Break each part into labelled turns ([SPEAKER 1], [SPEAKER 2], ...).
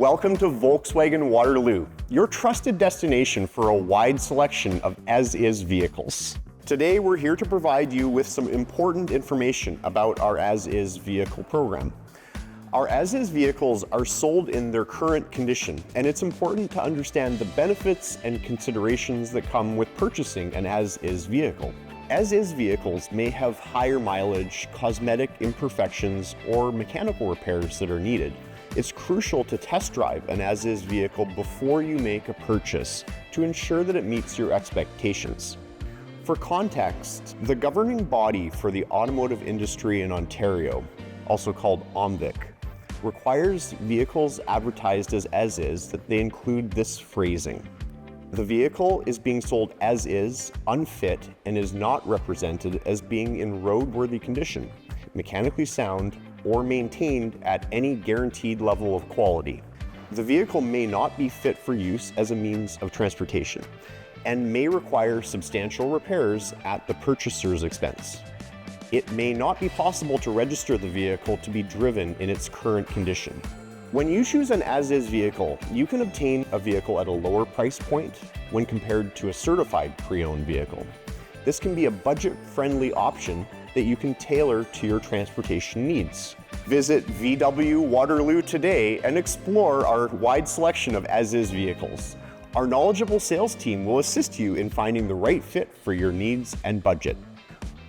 [SPEAKER 1] Welcome to Volkswagen Waterloo, your trusted destination for a wide selection of as-is vehicles. Today, we're here to provide you with some important information about our as-is vehicle program. Our as-is vehicles are sold in their current condition, and it's important to understand the benefits and considerations that come with purchasing an as-is vehicle. As-is vehicles may have higher mileage, cosmetic imperfections, or mechanical repairs that are needed. It's crucial to test drive an as-is vehicle before you make a purchase to ensure that it meets your expectations. For context, the governing body for the automotive industry in Ontario, also called OMVIC, requires vehicles advertised as as-is that they include this phrasing. The vehicle is being sold as is, unfit, and is not represented as being in roadworthy condition, mechanically sound, or maintained at any guaranteed level of quality. The vehicle may not be fit for use as a means of transportation and may require substantial repairs at the purchaser's expense. It may not be possible to register the vehicle to be driven in its current condition. When you choose an as-is vehicle, you can obtain a vehicle at a lower price point when compared to a certified pre-owned vehicle. This can be a budget-friendly option that you can tailor to your transportation needs. Visit VW Waterloo today and explore our wide selection of as-is vehicles. Our knowledgeable sales team will assist you in finding the right fit for your needs and budget.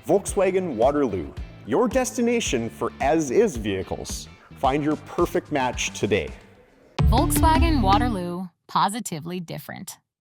[SPEAKER 1] Volkswagen Waterloo, your destination for as-is vehicles. Find your perfect match today.
[SPEAKER 2] Volkswagen Waterloo, positively different.